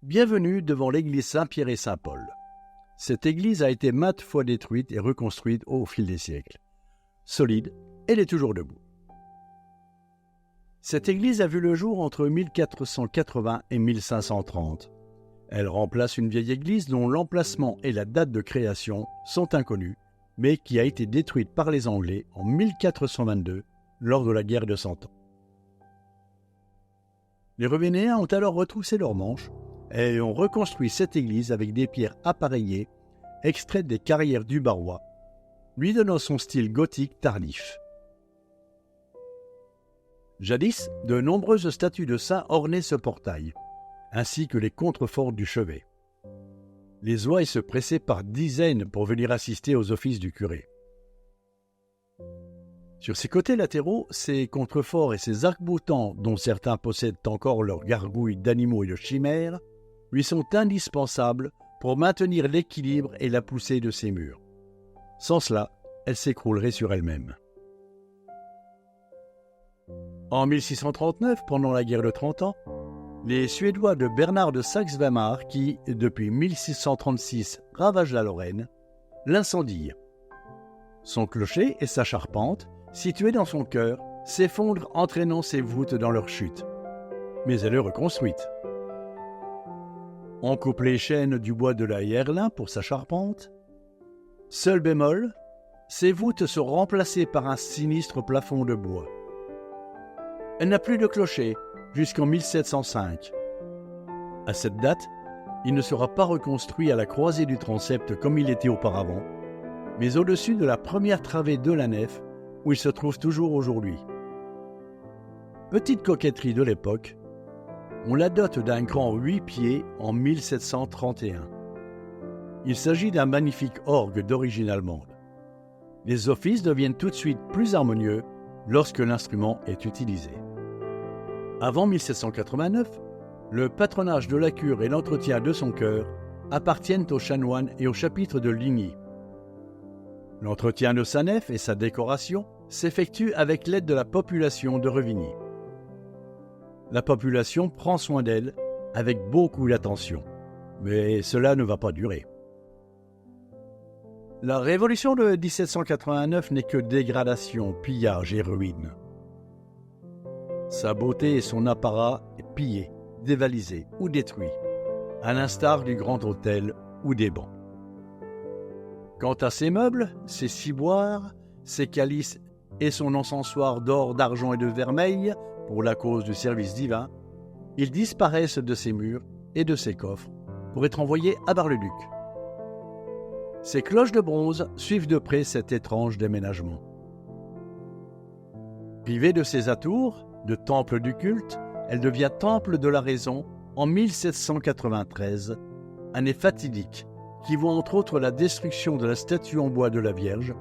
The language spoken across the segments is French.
Bienvenue devant l'église Saint-Pierre et Saint-Paul. Cette église a été maintes fois détruite et reconstruite au fil des siècles. Solide, elle est toujours debout. Cette église a vu le jour entre 1480 et 1530. Elle remplace une vieille église dont l'emplacement et la date de création sont inconnus, mais qui a été détruite par les Anglais en 1422 lors de la guerre de Cent Ans. Les Revénéens ont alors retroussé leurs manches et ont reconstruit cette église avec des pierres appareillées extraites des carrières du Barrois, lui donnant son style gothique tardif. Jadis, de nombreuses statues de saints ornaient ce portail, ainsi que les contreforts du chevet. Les ouailles se pressaient par dizaines pour venir assister aux offices du curé. Sur ses côtés latéraux, ces contreforts et ces arcs-boutants, dont certains possèdent encore leurs gargouilles d'animaux et de chimères, lui sont indispensables pour maintenir l'équilibre et la poussée de ses murs. Sans cela, elle s'écroulerait sur elle-même. En 1639, pendant la guerre de 30 ans, les Suédois de Bernard de Saxe-Weimar, qui, depuis 1636, ravagent la Lorraine, l'incendient. Son clocher et sa charpente, situés dans son cœur, s'effondrent entraînant ses voûtes dans leur chute. Mais elle est reconstruite. On coupe les chaînes du bois de la Herlin pour sa charpente. Seul bémol, ses voûtes sont remplacées par un sinistre plafond de bois. Elle n'a plus de clocher jusqu'en 1705. À cette date, il ne sera pas reconstruit à la croisée du transept comme il était auparavant, mais au-dessus de la première travée de la nef, où il se trouve toujours aujourd'hui. Petite coquetterie de l'époque, on la dote d'un grand 8 pieds en 1731. Il s'agit d'un magnifique orgue d'origine allemande. Les offices deviennent tout de suite plus harmonieux lorsque l'instrument est utilisé. Avant 1789, le patronage de la cure et l'entretien de son chœur appartiennent aux chanoines et au chapitre de Ligny. L'entretien de sa nef et sa décoration s'effectuent avec l'aide de la population de Revigny. La population prend soin d'elle avec beaucoup d'attention, mais cela ne va pas durer. La révolution de 1789 n'est que dégradation, pillage et ruine. Sa beauté et son apparat est pillé, dévalisé ou détruit, à l'instar du Grand Hôtel ou des bancs. Quant à ses meubles, ses ciboires, ses calices et son encensoir d'or, d'argent et de vermeil pour la cause du service divin, ils disparaissent de ses murs et de ses coffres pour être envoyés à Bar-le-Duc. Ses cloches de bronze suivent de près cet étrange déménagement. Privée de ses atours, de temple du culte, elle devient temple de la raison en 1793, année fatidique qui voit entre autres la destruction de la statue en bois de la Vierge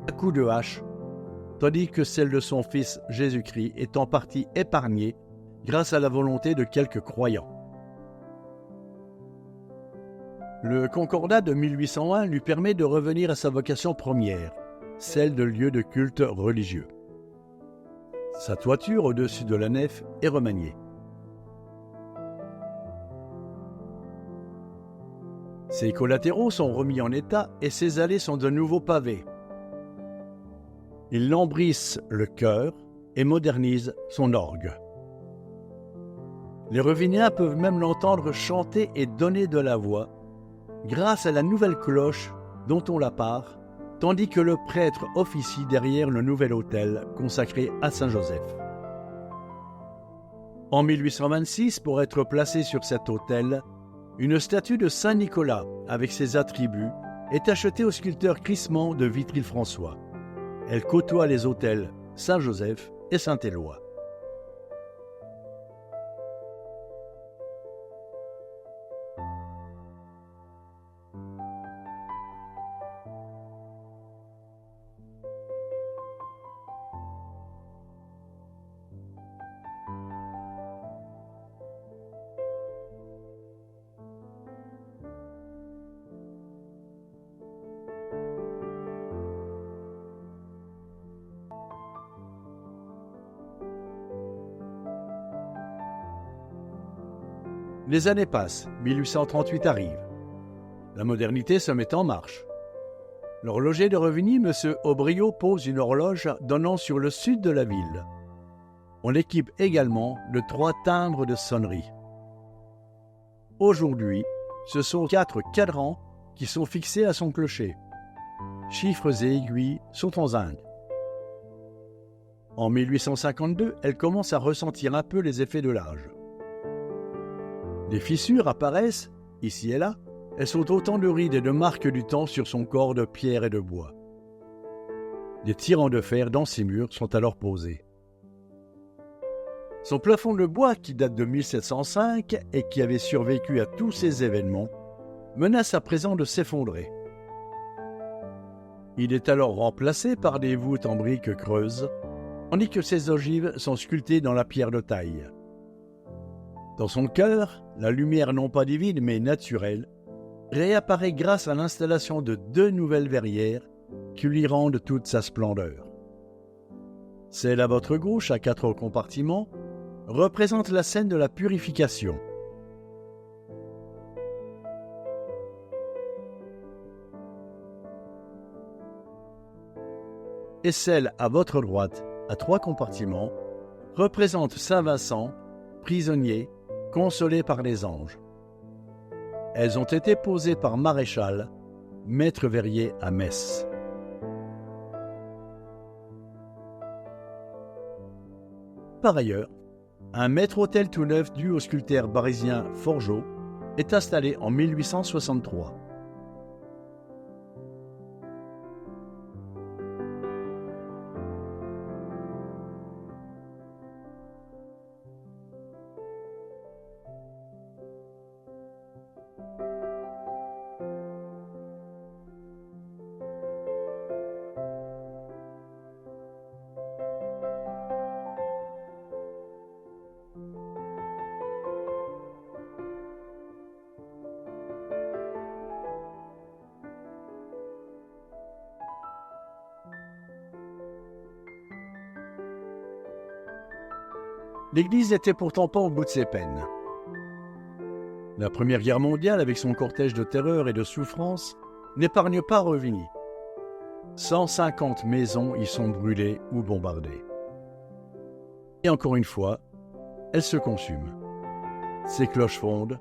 à coups de hache, tandis que celle de son fils Jésus-Christ est en partie épargnée grâce à la volonté de quelques croyants. Le Concordat de 1801 lui permet de revenir à sa vocation première, celle de lieu de culte religieux. Sa toiture au-dessus de la nef est remaniée. Ses collatéraux sont remis en état et ses allées sont de nouveau pavées. Il lambrisse le chœur et modernise son orgue. Les Revigniens peuvent même l'entendre chanter et donner de la voix grâce à la nouvelle cloche dont on la part, tandis que le prêtre officie derrière le nouvel autel consacré à Saint-Joseph. En 1826, pour être placé sur cet autel, une statue de Saint-Nicolas avec ses attributs est achetée au sculpteur Crismant de Vitry-le-François. Elle côtoie les autels Saint-Joseph et Saint-Éloi. Les années passent, 1838 arrive. La modernité se met en marche. L'horloger de Revigny, M. Aubriot, pose une horloge donnant sur le sud de la ville. On l'équipe également de 3 timbres de sonnerie. Aujourd'hui, ce sont 4 cadrans qui sont fixés à son clocher. Chiffres et aiguilles sont en zinc. En 1852, elle commence à ressentir un peu les effets de l'âge. Des fissures apparaissent, ici et là. Elles sont autant de rides et de marques du temps sur son corps de pierre et de bois. Des tirants de fer dans ses murs sont alors posés. Son plafond de bois, qui date de 1705 et qui avait survécu à tous ces événements, menace à présent de s'effondrer. Il est alors remplacé par des voûtes en briques creuses, tandis que ses ogives sont sculptées dans la pierre de taille. Dans son cœur, la lumière non pas divine mais naturelle réapparaît grâce à l'installation de 2 nouvelles verrières qui lui rendent toute sa splendeur. Celle à votre gauche, à 4 compartiments, représente la scène de la purification. Et celle à votre droite, à 3 compartiments, représente Saint Vincent, prisonnier, consolé par les anges. Elles ont été posées par Maréchal, maître verrier à Metz. Par ailleurs, un maître-autel tout neuf dû au sculpteur parisien Forgeot est installé en 1863. L'Église n'était pourtant pas au bout de ses peines. La Première Guerre mondiale, avec son cortège de terreur et de souffrance, n'épargne pas Revigny. 150 maisons y sont brûlées ou bombardées. Et encore une fois, elles se consument. Ses cloches fondent,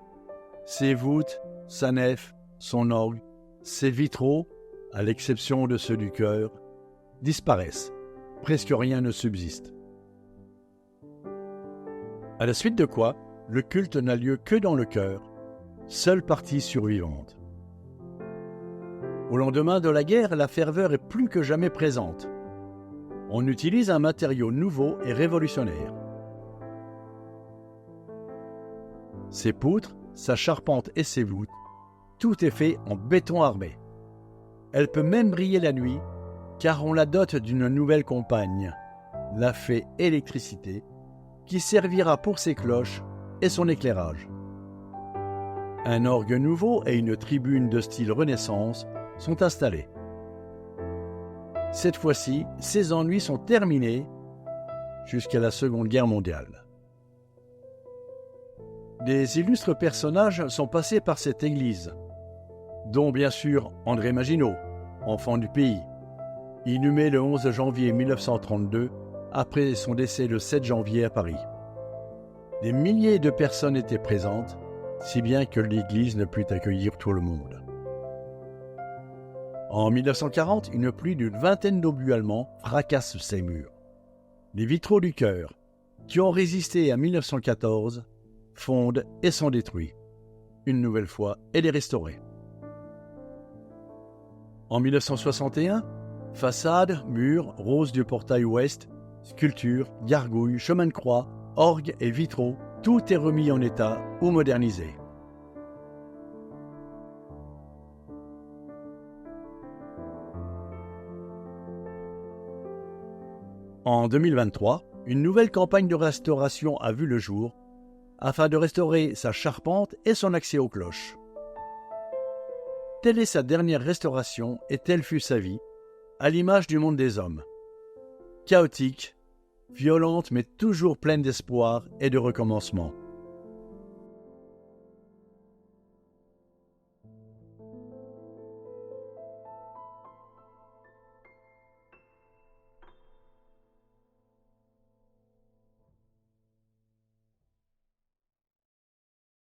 ses voûtes, sa nef, son orgue, ses vitraux, à l'exception de ceux du chœur, disparaissent. Presque rien ne subsiste. À la suite de quoi, le culte n'a lieu que dans le chœur, seule partie survivante. Au lendemain de la guerre, la ferveur est plus que jamais présente. On utilise un matériau nouveau et révolutionnaire. Ses poutres, sa charpente et ses voûtes, tout est fait en béton armé. Elle peut même briller la nuit, car on la dote d'une nouvelle compagne, la fée électricité, qui servira pour ses cloches et son éclairage. Un orgue nouveau et une tribune de style Renaissance sont installés. Cette fois-ci, ses ennuis sont terminés jusqu'à la Seconde Guerre mondiale. Des illustres personnages sont passés par cette église, dont bien sûr André Maginot, enfant du pays, inhumé le 11 janvier 1932 après son décès le 7 janvier à Paris. Des milliers de personnes étaient présentes, si bien que l'église ne put accueillir tout le monde. En 1940, une pluie d'une vingtaine d'obus allemands fracasse ses murs. Les vitraux du chœur, qui ont résisté à 1914, fondent et sont détruits. Une nouvelle fois, elle est restaurée. En 1961, façade, murs, roses du portail ouest, sculptures, gargouilles, chemin de croix, orgues et vitraux, tout est remis en état ou modernisé. En 2023, une nouvelle campagne de restauration a vu le jour afin de restaurer sa charpente et son accès aux cloches. Telle est sa dernière restauration et telle fut sa vie, à l'image du monde des hommes. Chaotique, violente mais toujours pleine d'espoir et de recommencement.